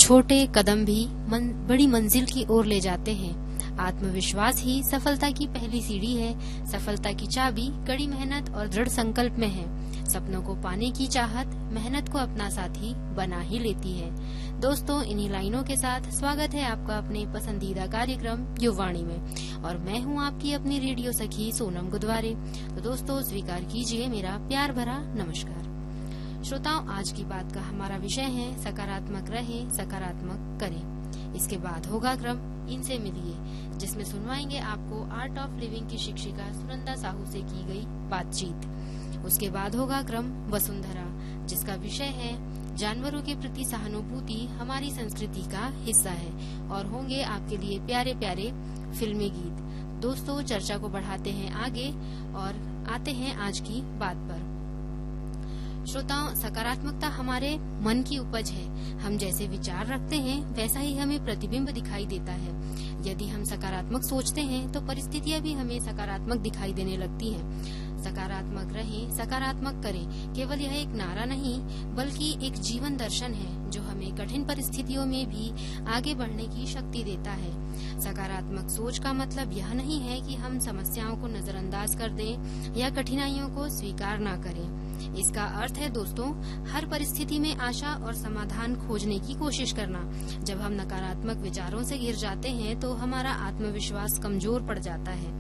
छोटे कदम भी बड़ी मंजिल की ओर ले जाते हैं। आत्मविश्वास ही सफलता की पहली सीढ़ी है। सफलता की चाबी कड़ी मेहनत और दृढ़ संकल्प में है। सपनों को पाने की चाहत मेहनत को अपना साथी बना ही लेती है। दोस्तों, इन्हीं लाइनों के साथ स्वागत है आपका अपने पसंदीदा कार्यक्रम युववाणी में, और मैं हूं आपकी अपनी रेडियो सखी सोनम गुदवारे। तो दोस्तों, स्वीकार कीजिए मेरा प्यार भरा नमस्कार। श्रोताओं, आज की बात का हमारा विषय है सकारात्मक रहें, सकारात्मक करें। इसके बाद होगा क्रम इनसे मिलिए, जिसमें सुनवाएंगे आपको आर्ट ऑफ लिविंग की शिक्षिका सुनंदा साहू से की गई बातचीत। उसके बाद होगा क्रम वसुंधरा, जिसका विषय है जानवरों के प्रति सहानुभूति हमारी संस्कृति का हिस्सा है, और होंगे आपके लिए प्यारे प्यारे फिल्मी गीत। दोस्तों, चर्चा को बढ़ाते हैं आगे और आते हैं आज की बात पर। श्रोताओं, सकारात्मकता हमारे मन की उपज है। हम जैसे विचार रखते हैं वैसा ही हमें प्रतिबिंब दिखाई देता है। यदि हम सकारात्मक सोचते हैं तो परिस्थितियां भी हमें सकारात्मक दिखाई देने लगती हैं। सकारात्मक रहें, सकारात्मक करें केवल यह एक नारा नहीं, बल्कि एक जीवन दर्शन है जो हमें कठिन परिस्थितियों में भी आगे बढ़ने की शक्ति देता है। सकारात्मक सोच का मतलब यह नहीं है कि हम समस्याओं को नजरअंदाज कर दें या कठिनाइयों को स्वीकार न करें। इसका अर्थ है दोस्तों, हर परिस्थिति में आशा और समाधान खोजने की कोशिश करना। जब हम नकारात्मक विचारों से घिर जाते हैं तो हमारा आत्मविश्वास कमजोर पड़ जाता है,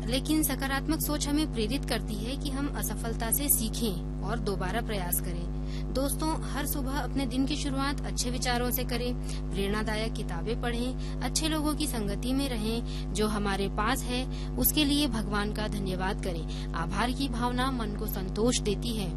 लेकिन सकारात्मक सोच हमें प्रेरित करती है कि हम असफलता से सीखें और दोबारा प्रयास करें। दोस्तों, हर सुबह अपने दिन की शुरुआत अच्छे विचारों से करें, प्रेरणादायक किताबें पढ़ें, अच्छे लोगों की संगति में रहें। जो हमारे पास है उसके लिए भगवान का धन्यवाद करें। आभार की भावना मन को संतोष देती है।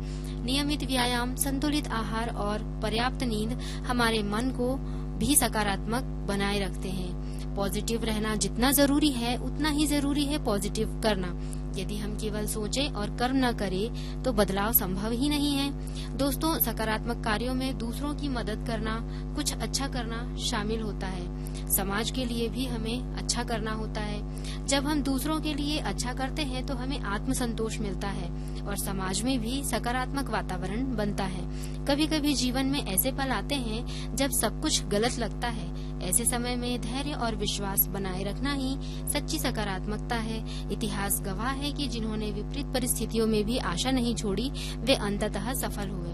नियमित व्यायाम, संतुलित आहार और पर्याप्त नींद हमारे मन को भी सकारात्मक बनाए रखते हैं। पॉजिटिव रहना जितना जरूरी है उतना ही जरूरी है पॉजिटिव करना। यदि हम केवल सोचें और कर्म न करें तो बदलाव संभव ही नहीं है। दोस्तों, सकारात्मक कार्यों में दूसरों की मदद करना, कुछ अच्छा करना शामिल होता है। समाज के लिए भी हमें अच्छा करना होता है। जब हम दूसरों के लिए अच्छा करते हैं तो हमें आत्मसंतोष मिलता है और समाज में भी सकारात्मक वातावरण बनता है। कभी कभी जीवन में ऐसे पल आते हैं जब सब कुछ गलत लगता है। ऐसे समय में धैर्य और विश्वास बनाए रखना ही सच्ची सकारात्मकता है। इतिहास गवाह है कि जिन्होंने विपरीत परिस्थितियों में भी आशा नहीं छोड़ी, वे अंततः सफल हुए।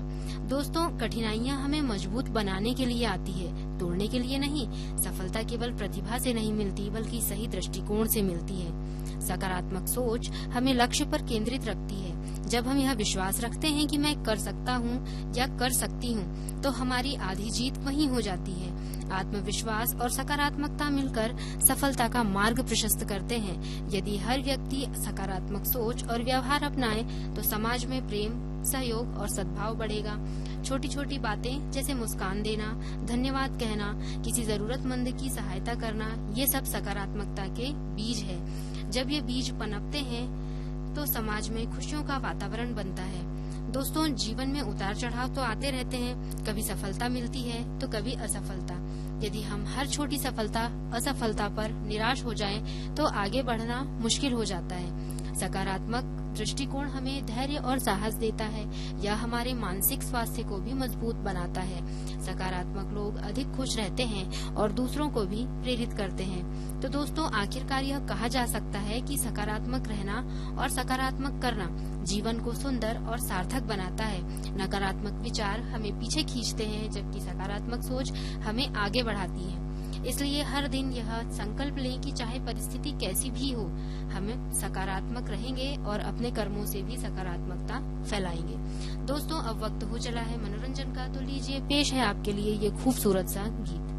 दोस्तों, कठिनाइयां हमें मजबूत बनाने के लिए आती है, तोड़ने के लिए नहीं। सफलता केवल प्रतिभा से नहीं मिलती, बल्कि सही दृष्टिकोण से मिलती है। सकारात्मक सोच हमें लक्ष्य पर केंद्रित रखती है। जब हम यह विश्वास रखते हैं कि मैं कर सकता हूँ या कर सकती हूँ, तो हमारी आधी जीत वहीं हो जाती है। आत्मविश्वास और सकारात्मकता मिलकर सफलता का मार्ग प्रशस्त करते हैं। यदि हर व्यक्ति सकारात्मक सोच और व्यवहार अपनाए तो समाज में प्रेम, सहयोग और सद्भाव बढ़ेगा। छोटी छोटी बातें जैसे मुस्कान देना, धन्यवाद कहना, किसी जरूरतमंद की सहायता करना, ये सब सकारात्मकता के बीज है। जब ये बीज पनपते हैं तो समाज में खुशियों का वातावरण बनता है। दोस्तों, जीवन में उतार चढ़ाव तो आते रहते हैं। कभी सफलता मिलती है तो कभी असफलता। यदि हम हर छोटी सफलता, असफलता पर निराश हो जाएं, तो आगे बढ़ना मुश्किल हो जाता है। सकारात्मक दृष्टिकोण हमें धैर्य और साहस देता है। यह हमारे मानसिक स्वास्थ्य को भी मजबूत बनाता है। सकारात्मक लोग अधिक खुश रहते हैं और दूसरों को भी प्रेरित करते हैं। तो दोस्तों, आखिरकार यह कहा जा सकता है कि सकारात्मक रहना और सकारात्मक करना जीवन को सुंदर और सार्थक बनाता है। नकारात्मक विचार हमें पीछे खींचते हैं, जबकि सकारात्मक सोच हमें आगे बढ़ाती है। इसलिए हर दिन यह संकल्प लें कि चाहे परिस्थिति कैसी भी हो, हम सकारात्मक रहेंगे और अपने कर्मों से भी सकारात्मकता फैलाएंगे। दोस्तों, अब वक्त हो चला है मनोरंजन का, तो लीजिए पेश है आपके लिए ये खूबसूरत सा गीत।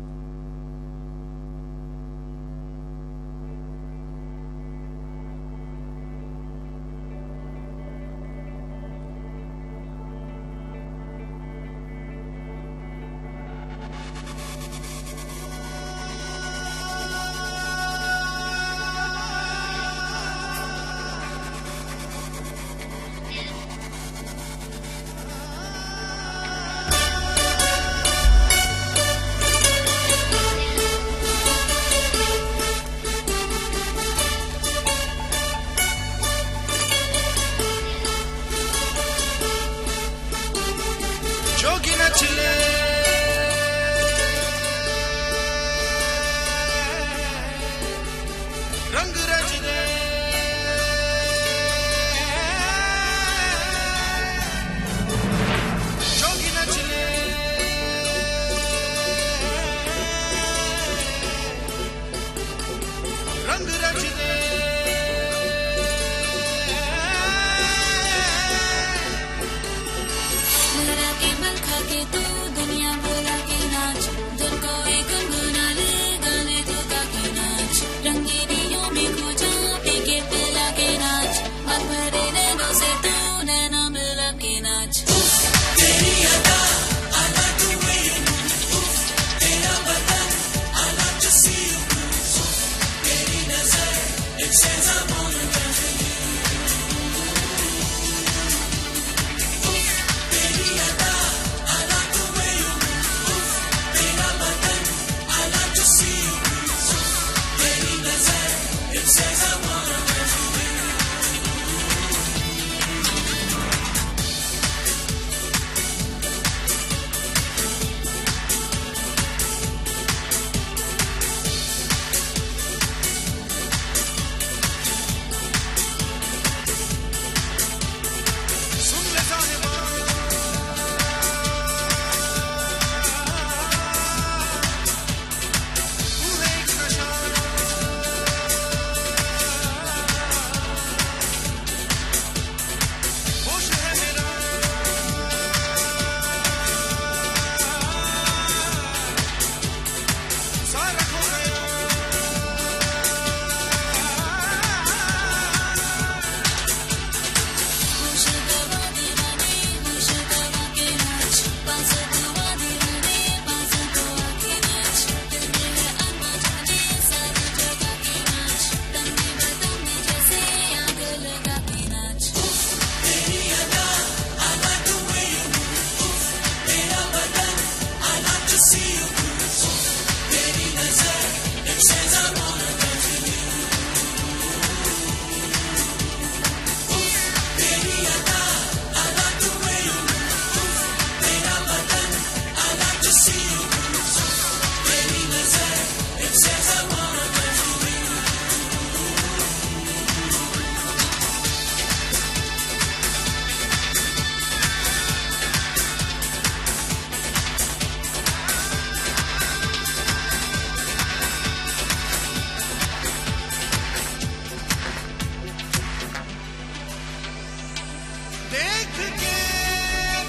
देख के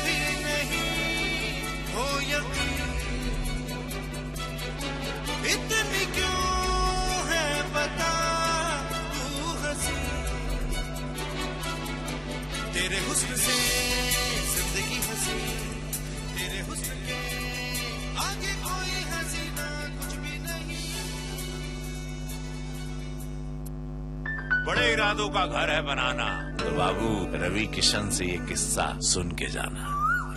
भी नहीं हो यकीन, इतनी क्यों है बता तू हंसी, तेरे हुस्न से जिंदगी हंसी, तेरे हुस्न के आगे कोई हसीना कुछ भी नहीं। बड़े इरादों का घर है बनाना, तो बाबू रवि किशन से ये किस्सा सुन के जाना।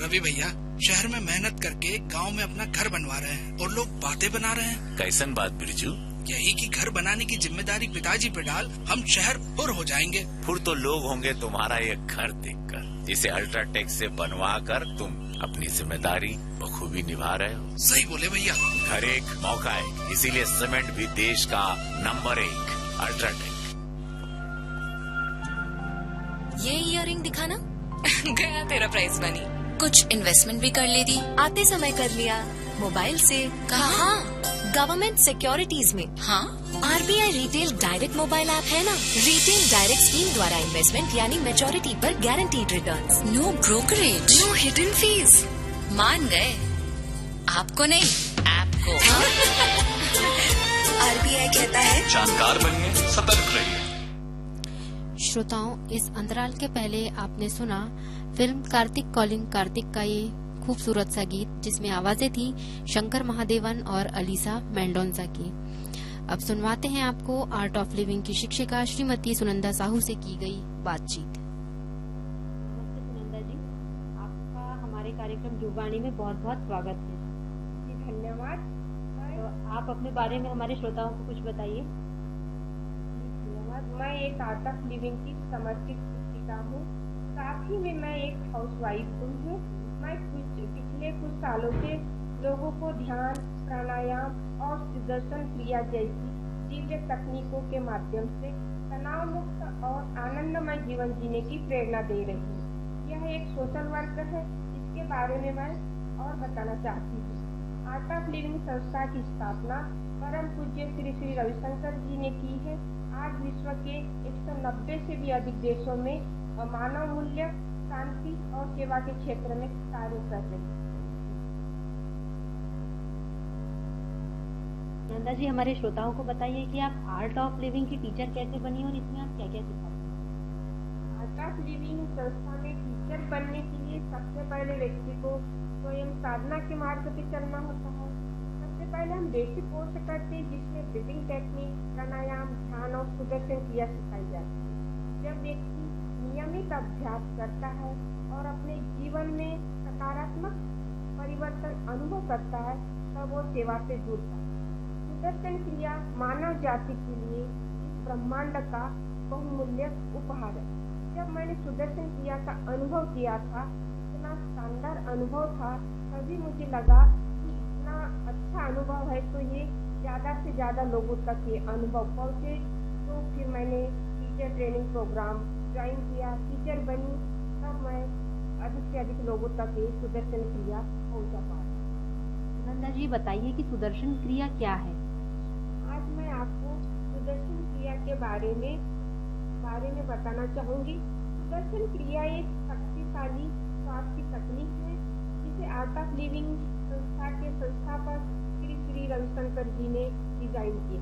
रवि भैया शहर में मेहनत करके गांव में अपना घर बनवा रहे हैं और लोग बातें बना रहे हैं। कैसन बात बिरजू? यही कि घर बनाने की जिम्मेदारी पिताजी पे डाल हम शहर पुर हो जाएंगे। फिर तो लोग होंगे तुम्हारा ये घर देखकर, जिसे अल्ट्राटेक से बनवा कर तुम अपनी जिम्मेदारी बखूबी निभा रहे हो। सही बोले भैया। घर एक मौका है, इसीलिए सीमेंट भी देश का नंबर 1 अल्ट्राटेक। ये इयररिंग दिखाना। गया तेरा प्राइस मनी। कुछ इन्वेस्टमेंट भी कर लेती, आते समय कर लिया मोबाइल से। कहाँ? गवर्नमेंट सिक्योरिटीज में। हाँ, RBI retail direct mobile app है ना, रिटेल डायरेक्ट स्कीम द्वारा इन्वेस्टमेंट यानी मैच्योरिटी पर guaranteed returns. No brokerage, no hidden fees. मान गए। आपको नहीं, ऐप को। RBI कहता है जानकार बनिए, सतर्क रहिए। श्रोताओं, इस अंतराल के पहले आपने सुना फिल्म कार्तिक कॉलिंग कार्तिक का ये खूबसूरत सा गीत, जिसमें आवाजें थी शंकर महादेवन और अलीसा मेंडोंजा की। अब सुनवाते हैं आपको आर्ट ऑफ लिविंग की शिक्षिका श्रीमती सुनंदा साहू से की गई बातचीत। नमस्ते सुनंदा जी, आपका हमारे कार्यक्रम युवाणी में बहुत बहुत स्वागत है। जी धन्यवाद। तो आप अपने बारे में हमारे श्रोताओं को कुछ बताइए। धन्यवाद। मैं एक आर्ट ऑफ लिविंग की समर्पित शिक्षिका हूँ, साथ ही में मैं एक हाउसवाइफ हूँ। मैं पिछले कुछ सालों से लोगों को ध्यान, प्राणायाम और सुदर्शन क्रिया जैसी दिव्य तकनीकों के माध्यम से तनाव मुक्त और आनंदमय जीवन जीने की प्रेरणा दे रही हूँ। यह एक सोशल वर्क है, इसके बारे में मैं और बताना चाहती हूँ। आर्ट ऑफ लिविंग संस्था की स्थापना परम पूज्य श्री श्री रविशंकर जी ने की है। आज विश्व के 190 से भी अधिक देशों में मानव मूल्य, शांति और सेवा के क्षेत्र में कार्य कर रही है। नंदा जी, हमारे श्रोताओं को बताइए कि आप आर्ट ऑफ लिविंग की टीचर कैसे बनी और इसमें आप क्या क्या सिखाते हैं? आर्ट ऑफ लिविंग संस्था में टीचर बनने के लिए सबसे पहले व्यक्ति को स्वयं साधना के मार्ग पे चलना होता है। सबसे पहले हम बेसिक कोर्स करते हैं, जिसमें ब्रीदिंग टेक्निक, प्राणायाम, ध्यान और सुदर्शन क्रिया सिखाई जाती है। जब व्यक्ति नियमित अभ्यास करता है और अपने जीवन में सकारात्मक परिवर्तन अनुभव करता है, तब वो सेवा से जुड़ता है। सुदर्शन क्रिया मानव जाति के लिए इस ब्रह्मांड का बहुमूल्य उपहार है। जब मैंने सुदर्शन क्रिया का अनुभव किया था, इतना शानदार अनुभव था, तभी मुझे लगा कि इतना अच्छा अनुभव है तो ये ज़्यादा से ज़्यादा लोगों तक ये अनुभव पहुँचे। तो फिर मैंने टीचर ट्रेनिंग प्रोग्राम ज्वाइन किया, टीचर बनी, तब मैं अधिक से अधिक लोगों तक ये सुदर्शन क्रिया पहुँचा पाई। नंदा जी, बताइए कि सुदर्शन क्रिया क्या है? आज मैं आपको सुदर्शन क्रिया के बारे में बताना चाहूँगी। सुदर्शन क्रिया एक शक्तिशाली श्वास की तकनीक है, जिसे आर्ट ऑफ लिविंग संस्था के संस्थापक श्री श्री रविशंकर जी ने डिजाइन किया।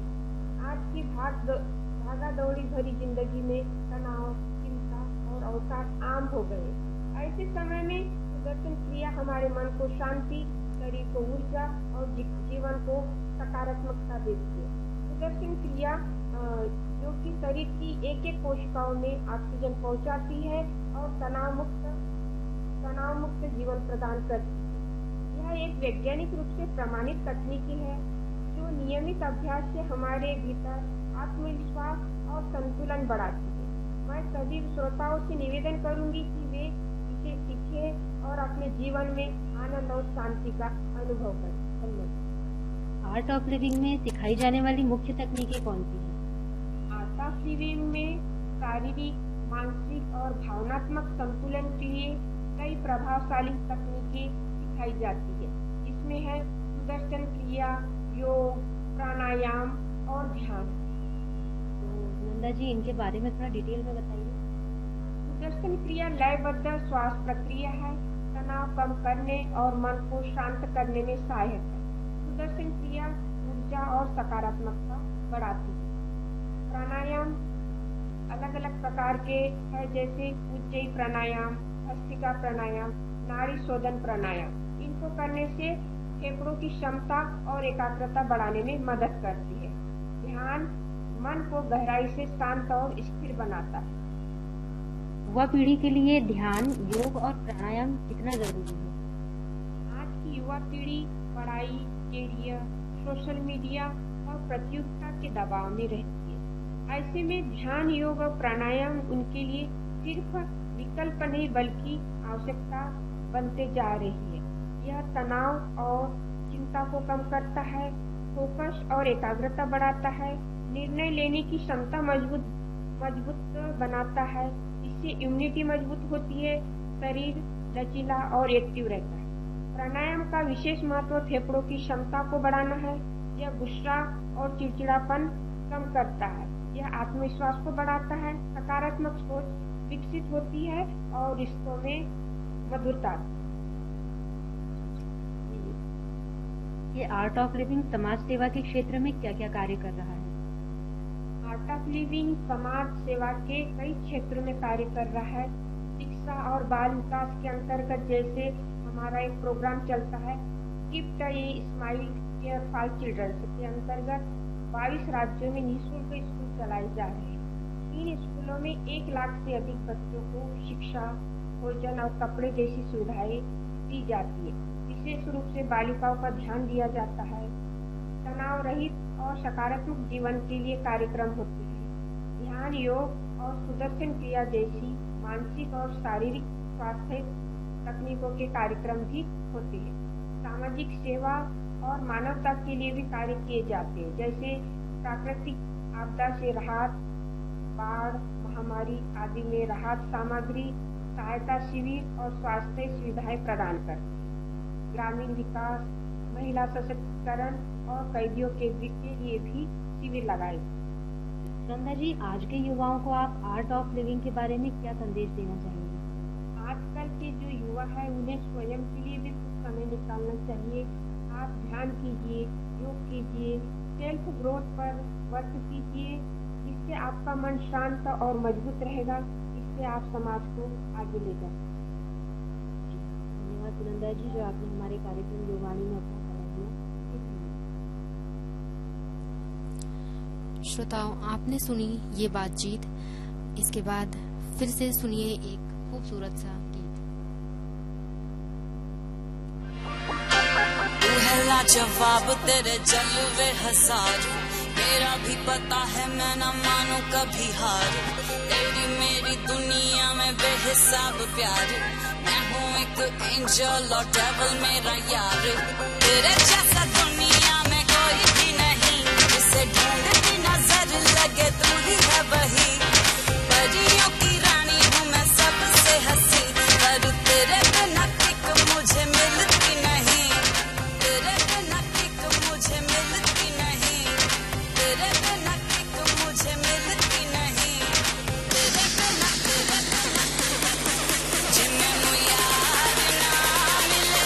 आज की भागा दौड़ी भरी जिंदगी में तनाव, चिंता और अवसाद आम हो गए। ऐसे समय में सुदर्शन क्रिया हमारे मन को शांति, शरीर को ऊर्जा और जीवन को सकारात्मकता देती है। सुदर्शन क्रिया जो कि शरीर की एक एक कोशिकाओं में ऑक्सीजन पहुंचाती है और तनाव मुक्त जीवन प्रदान करती है। यह एक वैज्ञानिक रूप से प्रमाणित तकनीक है, जो नियमित अभ्यास से हमारे भीतर आत्मविश्वास और संतुलन बढ़ाती है। मैं सभी श्रोताओं से निवेदन करूंगी कि वे इसे सीखें और अपने जीवन में आनंद और शांति का अनुभव करें। धन्यवाद। आर्ट ऑफ लिविंग में सिखाई जाने वाली मुख्य तकनीकें कौन सी हैं? आर्ट ऑफ लिविंग में शारीरिक, मानसिक और भावनात्मक संतुलन के लिए कई प्रभावशाली तकनीकें सिखाई जाती है। इसमें है सुदर्शन क्रिया, योग, प्राणायाम और ध्यान। नंदा जी, इनके बारे में थोड़ा डिटेल में बताइए। सुदर्शन क्रिया लयबद्ध श्वास प्रक्रिया है, तनाव कम करने और मन को शांत करने में सहायक है। सुदर्शन क्रिया ऊर्जा और सकारात्मकता बढ़ाती है। प्राणायाम अलग अलग प्रकार के हैं, जैसे उज्जयी प्राणायाम, भस्त्रिका प्राणायाम, नाड़ी शोधन प्राणायाम। इनको करने से फेफड़ों की क्षमता और एकाग्रता बढ़ाने में मदद करती है। ध्यान मन को गहराई से शांत और स्थिर बनाता है। युवा पीढ़ी के लिए ध्यान, योग और प्राणायाम कितना जरूरी है? आज की युवा पीढ़ी पढ़ाई, कैरियर, सोशल मीडिया और प्रतियोगिता के दबाव में रहती है। ऐसे में ध्यान, योग और प्राणायाम उनके लिए सिर्फ विकल्प नहीं बल्कि आवश्यकता बनते जा रही है। यह तनाव और चिंता को कम करता है, फोकस और एकाग्रता बढ़ाता है, निर्णय लेने की क्षमता मजबूत बनाता है। इससे इम्यूनिटी मजबूत होती है, शरीर लचीला और एक्टिव रहता है। प्राणायाम का विशेष महत्व फेफड़ों की क्षमता को बढ़ाना है। यह गुस्सा और चिड़चिड़ापन कम करता है। यह आत्मविश्वास को बढ़ाता है, सकारात्मक सोच विकसित होती है और रिश्तों में मधुरता आती है। ये आर्ट ऑफ लिविंग समाज सेवा के क्षेत्र में क्या क्या कार्य कर रहा है? आर्ट ऑफ लिविंग समाज सेवा के कई क्षेत्रों में कार्य कर रहा है। शिक्षा और बाल विकास के अंतर्गत जैसे हमारा एक प्रोग्राम चलता है gift a smile care for childrens के अंतर्गत 22 राज्यों में निःशुल्क स्कूल चलाए जा रहे हैं। इन स्कूलों में 1 लाख से अधिक बच्चों को शिक्षा, भोजन और कपड़े जैसी सुविधाएं दी जाती है। विशेष रूप से बालिकाओं का ध्यान दिया जाता है। तनाव रहित और सकारात्मक जीवन के लिए कार्यक्रम होते हैं। ध्यान, योग और सुदर्शन क्रिया जैसी मानसिक और शारीरिक स्वास्थ्य तकनीकों के कार्यक्रम भी होते हैं। सामाजिक सेवा और मानवता के लिए भी कार्य किए जाते हैं, जैसे प्राकृतिक आपदा से राहत, बाढ़, महामारी आदि में राहत सामग्री, सहायता शिविर और स्वास्थ्य सुविधाएं प्रदान करते हैं। ग्रामीण विकास, महिला सशक्तिकरण और कैदियों के लिए भी शिविर लगाए। सुनंदा जी, आज के युवाओं को आप आर्ट ऑफ लिविंग के बारे में क्या संदेश देना चाहेंगे? आजकल के जो युवा है उन्हें स्वयं के लिए भी कुछ समय निकालना चाहिए। आप ध्यान कीजिए, योग कीजिए, सेल्फ ग्रोथ पर वर्क कीजिए। इससे आपका मन शांत और मजबूत रहेगा। इससे आप समाज को आगे ले जा सकते। धन्यवाद सुनंदा जी, जो आपने हमारे कार्यक्रम युवाणी में अपना समय दिया। श्रोताओं, आपने सुनी ये बातचीत। इसके बाद फिर से सुनिए एक खूबसूरत सा गीत। तू है लाजवाब, तेरे जलवे हजार, मेरा भी पता है मैं न मानू कभी हार। तेरी मेरी दुनिया में बेहिसाब प्यार, मैं हूँ एक एंजल और डेविल मेरा यार। तेरे जैसा दुनिया में कोई भी नहीं, जिसे ढूंढती नजर लगे तू ही है वही। परियों की रानी हूँ मैं सबसे हंसी, पर तेरे बिना किक मुझे मिलती नहीं। तेरे बिना किक मुझे मिलती नहीं। तेरे बिना किक मुझे मिलती नहीं। तेरे बिना जे मैनू यार ना मिले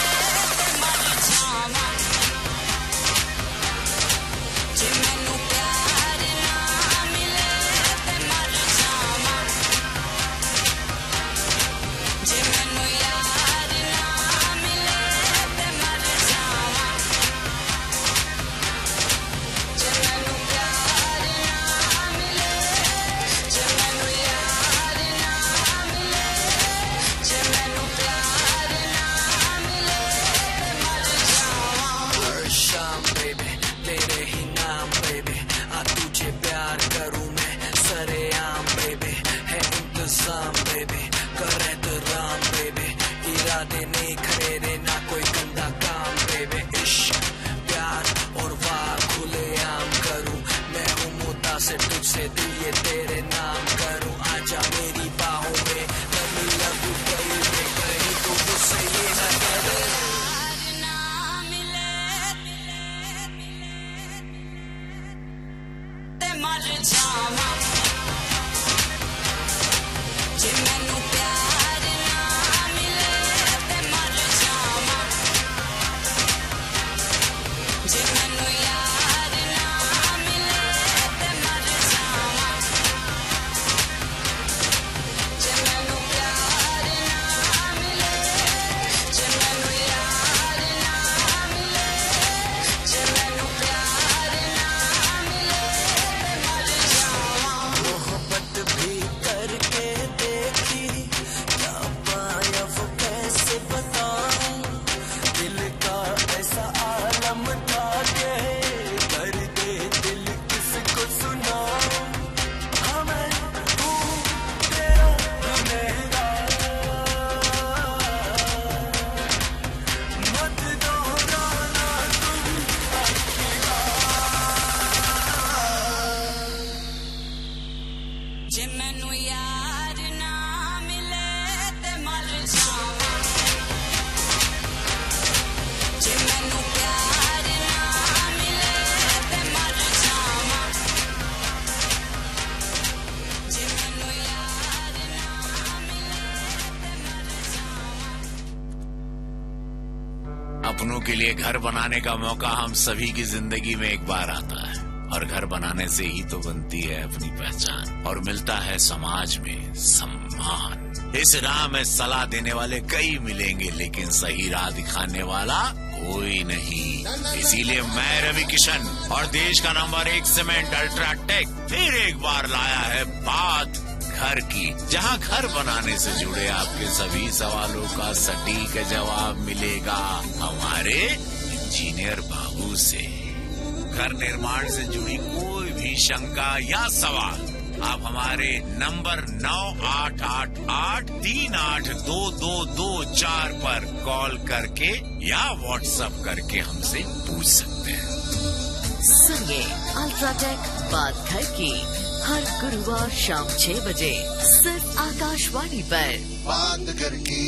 ते मर जावां। जे मैनू प्यार ना मिले ते मर जावां। जे मैनू यार ना मिले ते मर जावां। जे मैनू प्यार ना मिले, जे मैनू यार ना मिले, जे मैनू प्यार ना मिले ते मर जावां। हर शाम बेबी तेरे ही नाम बेबी, आ तुझे प्यार करूं मैं सरेआम बेबी। है इंतजाम बेबी, कर एहतराम बेबी, इरादे नहीं खरेरे ना कोई गंदा काम बेबी। इश्क प्यार और वार खुले आम करूं, मैं हूँ मुतासिर तुझसे दिल ये तेरे नाम करूं। आजा मेरी बाहों में मैं लगूं कहीं तो मुझसे ये न करे। प्यार ना मिले ते मर जावां। जे मैनू अपनों के लिए घर बनाने का मौका हम सभी की जिंदगी में एक बार आता है, और घर बनाने से ही तो बनती है अपनी पहचान और मिलता है समाज में सम्मान। इस राह में सलाह देने वाले कई मिलेंगे, लेकिन सही राह दिखाने वाला कोई नहीं। इसीलिए मैं रवि किशन और देश का नंबर 1 सीमेंट अल्ट्राटेक फिर एक बार लाया है बात घर की, जहां घर बनाने से जुड़े आपके सभी सवालों का सटीक जवाब मिलेगा हमारे इंजीनियर बाबू से। घर निर्माण से जुड़ी कोई भी शंका या सवाल आप हमारे नंबर 9888382224 पर कॉल करके या व्हाट्सएप करके हमसे पूछ सकते हैं। सुनिए अल्ट्राटेक बात घर की हर गुरुवार शाम 6 बजे सिर्फ आकाशवाणी पर। बात घर की।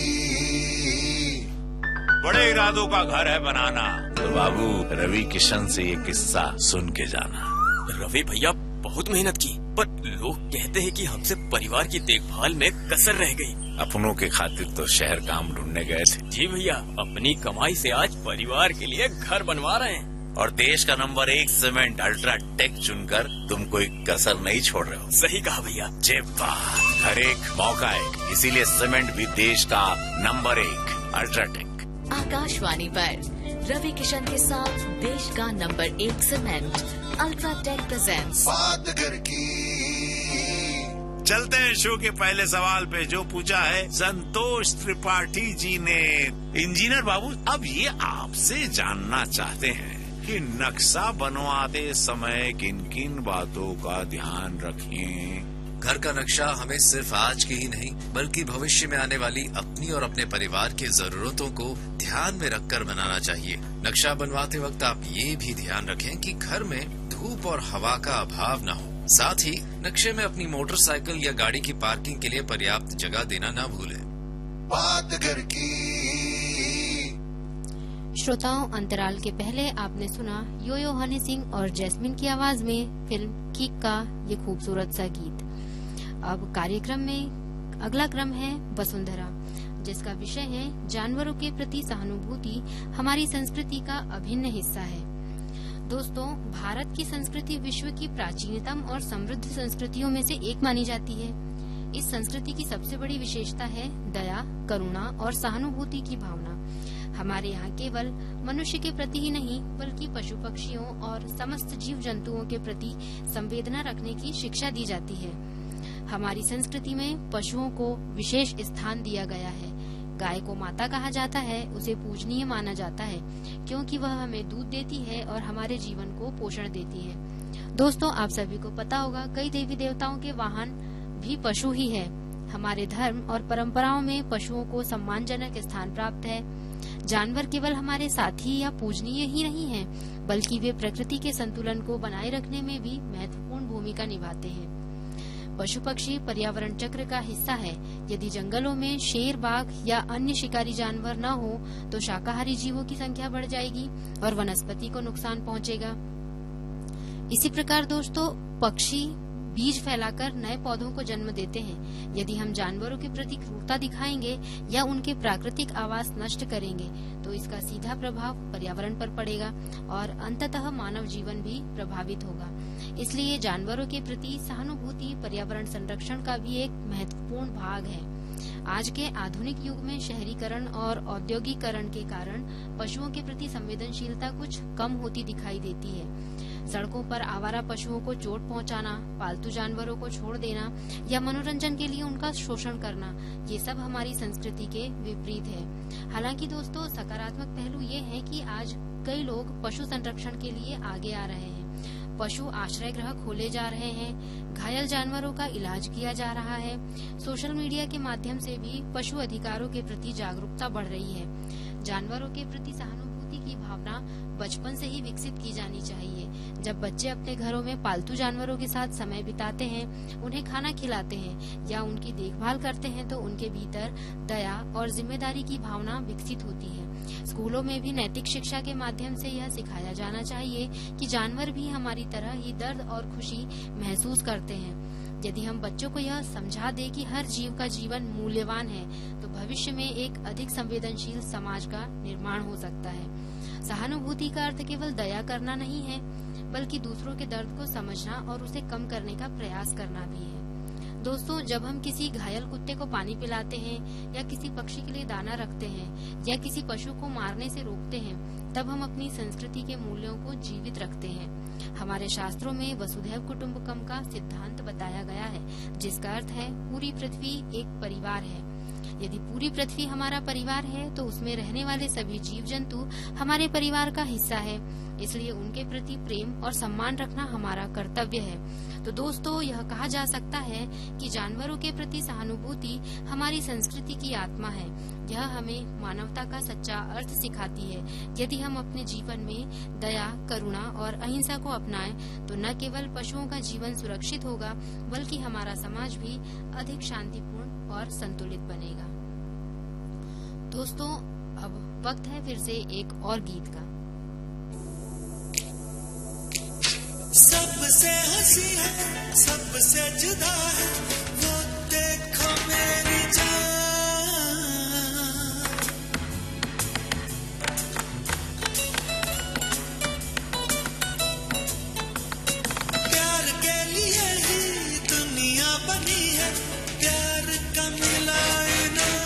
बड़े इरादों का घर है बनाना, तो बाबू रवि किशन से ये किस्सा सुन के जाना। रवि भैया बहुत मेहनत की, पर लोग कहते हैं कि हमसे परिवार की देखभाल में कसर रह गई। अपनों के खातिर तो शहर काम ढूंढने गए थे। जी भैया, अपनी कमाई से आज परिवार के लिए घर बनवा रहे हैं। और देश का नंबर 1 सीमेंट अल्ट्राटेक चुनकर तुम कोई कसर नहीं छोड़ रहे हो। सही कहा भैया। घर एक मौका एक, इसीलिए सीमेंट भी देश का नंबर 1 अल्ट्राटेक। आकाशवाणी पर रवि किशन के साथ देश का नंबर 1 सीमेंट अल्ट्राटेक प्रेजेंट्स बात घर की। चलते हैं शो के पहले सवाल पे, जो पूछा है संतोष त्रिपाठी जी ने। इंजीनियर बाबू, अब ये आपसे जानना चाहते हैं कि नक्शा बनवाते समय किन किन बातों का ध्यान रखें। घर का नक्शा हमें सिर्फ आज की ही नहीं बल्कि भविष्य में आने वाली अपनी और अपने परिवार की जरूरतों को ध्यान में रखकर बनाना चाहिए। नक्शा बनवाते वक्त आप ये भी ध्यान रखें कि घर में धूप और हवा का अभाव न हो। साथ ही नक्शे में अपनी मोटरसाइकिल या गाड़ी की पार्किंग के लिए पर्याप्त जगह देना न भूलें। बात घर की। श्रोताओं, अंतराल के पहले आपने सुना यो हनी सिंह और जैस्मिन की आवाज में फिल्म किक का ये खूबसूरत सा गीत। अब कार्यक्रम में अगला क्रम है वसुंधरा, जिसका विषय है जानवरों के प्रति सहानुभूति हमारी संस्कृति का अभिन्न हिस्सा है। दोस्तों, भारत की संस्कृति विश्व की प्राचीनतम और समृद्ध संस्कृतियों में से एक मानी जाती है। इस संस्कृति की सबसे बड़ी विशेषता है दया, करुणा और सहानुभूति की भावना। हमारे यहाँ केवल मनुष्य के प्रति ही नहीं बल्कि पशु पक्षियों और समस्त जीव जंतुओं के प्रति संवेदना रखने की शिक्षा दी जाती है। हमारी संस्कृति में पशुओं को विशेष स्थान दिया गया है। गाय को माता कहा जाता है, उसे पूजनीय माना जाता है क्योंकि वह हमें दूध देती है और हमारे जीवन को पोषण देती है। दोस्तों, आप सभी को पता होगा कई देवी देवताओं के वाहन भी पशु ही है। हमारे धर्म और परंपराओं में पशुओं को सम्मानजनक स्थान प्राप्त है। जानवर केवल हमारे साथी या पूजनीय ही नहीं हैं, बल्कि वे प्रकृति के संतुलन को बनाए रखने में भी महत्वपूर्ण भूमिका निभाते हैं। पशु पक्षी पर्यावरण चक्र का हिस्सा है। यदि जंगलों में शेर, बाघ या अन्य शिकारी जानवर न हो तो शाकाहारी जीवों की संख्या बढ़ जाएगी और वनस्पति को नुकसान पहुंचेगा। इसी प्रकार दोस्तों, पक्षी बीज फैलाकर नए पौधों को जन्म देते हैं। यदि हम जानवरों के प्रति क्रूरता दिखाएंगे या उनके प्राकृतिक आवास नष्ट करेंगे तो इसका सीधा प्रभाव पर्यावरण पर पड़ेगा और अंततः मानव जीवन भी प्रभावित होगा। इसलिए जानवरों के प्रति सहानुभूति पर्यावरण संरक्षण का भी एक महत्वपूर्ण भाग है। आज के आधुनिक युग में शहरीकरण और औद्योगिकरण के कारण पशुओं के प्रति संवेदनशीलता कुछ कम होती दिखाई देती है। सड़कों पर आवारा पशुओं को चोट पहुंचाना, पालतू जानवरों को छोड़ देना या मनोरंजन के लिए उनका शोषण करना, ये सब हमारी संस्कृति के विपरीत है। हालांकि दोस्तों, सकारात्मक पहलू ये है कि आज कई लोग पशु संरक्षण के लिए आगे आ रहे हैं। पशु आश्रय गृह खोले जा रहे हैं, घायल जानवरों का इलाज किया जा रहा है। सोशल मीडिया के माध्यम से भी पशु अधिकारों के प्रति जागरूकता बढ़ रही है। जानवरों के प्रति सहानुभूति की भावना बचपन से ही विकसित की जानी चाहिए। जब बच्चे अपने घरों में पालतू जानवरों के साथ समय बिताते हैं, उन्हें खाना खिलाते हैं या उनकी देखभाल करते हैं तो उनके भीतर दया और जिम्मेदारी की भावना विकसित होती है। स्कूलों में भी नैतिक शिक्षा के माध्यम से यह सिखाया जाना चाहिए कि जानवर भी हमारी तरह ही दर्द और खुशी महसूस करते हैं। यदि हम बच्चों को यह समझा दे कि हर जीव का जीवन मूल्यवान है, तो भविष्य में एक अधिक संवेदनशील समाज का निर्माण हो सकता है। सहानुभूति का अर्थ केवल दया करना नहीं है, बल्कि दूसरों के दर्द को समझना और उसे कम करने का प्रयास करना भी है। दोस्तों, जब हम किसी घायल कुत्ते को पानी पिलाते हैं या किसी पक्षी के लिए दाना रखते हैं या किसी पशु को मारने से रोकते हैं, तब हम अपनी संस्कृति के मूल्यों को जीवित रखते हैं। हमारे शास्त्रों में वसुधैव कुटुम्बकम का सिद्धांत बताया गया है, जिसका अर्थ है पूरी पृथ्वी एक परिवार है। यदि पूरी पृथ्वी हमारा परिवार है, तो उसमें रहने वाले सभी जीव जंतु हमारे परिवार का हिस्सा है। इसलिए उनके प्रति प्रेम और सम्मान रखना हमारा कर्तव्य है। तो दोस्तों, यह कहा जा सकता है कि जानवरों के प्रति सहानुभूति हमारी संस्कृति की आत्मा है। यह हमें मानवता का सच्चा अर्थ सिखाती है। यदि हम अपने जीवन में दया, करुणा और अहिंसा को अपनाएं, तो न केवल पशुओं का जीवन सुरक्षित होगा, बल्कि हमारा समाज भी अधिक शांतिपूर्ण और संतुलित बनेगा। दोस्तों, अब वक्त है फिर से एक और गीत का। सबसे हंसी है, सबसे जुदा है, वो देखो मेरी जान। प्यार के लिए ही दुनिया बनी है, प्यार का मिला इनाम।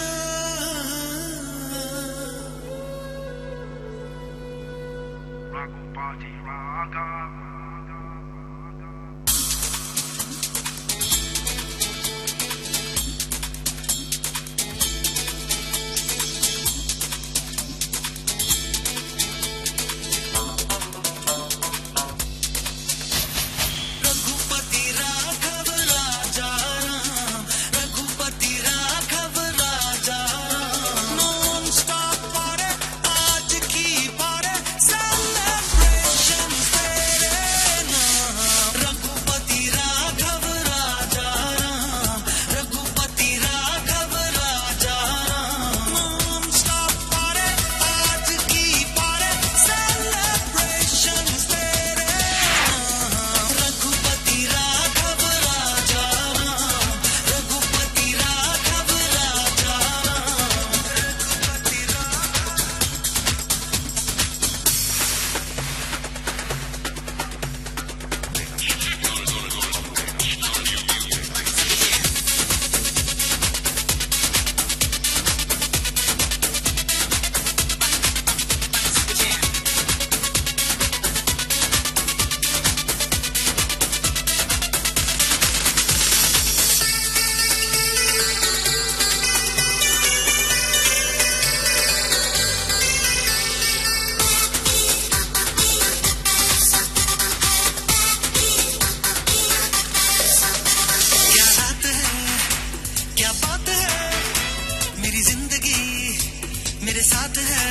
मेरे साथ है,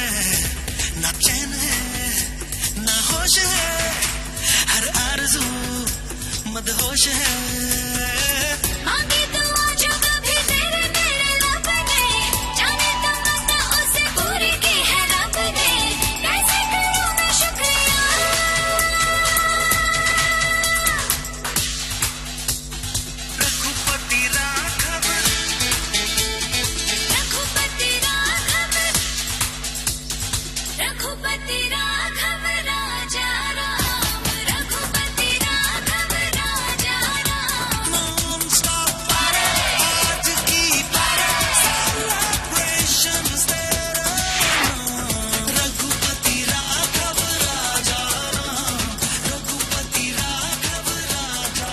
ना चैन है ना होश है, हर आरज़ू मदहोश है। मांगी दुआ जो कभी तेरे मेरे लब ने, जाने तमन्ना उसे पूरी की है रब ने, कैसे करूं मैं शुक्रिया। रघुपति राघव, रघुपति राघव, रघुपति राघव राजा राम, रघुपति राघव राजा राम। नॉन स्टॉप पारे आज की पारे, सेलिब्रेशंस तेरे नाम। रघुपति राघव राजा राम, रघुपति राघव राजा।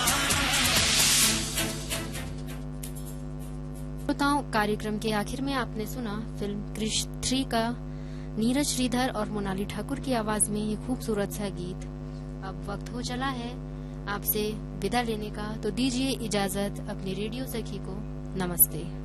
श्रोताओं, कार्यक्रम के आखिर में आपने सुना फिल्म क्रिश 3 का नीरज श्रीधर और मोनाली ठाकुर की आवाज में ये खूबसूरत सा गीत। अब वक्त हो चला है आपसे विदा लेने का, तो दीजिए इजाजत अपनी रेडियो सखी को। नमस्ते।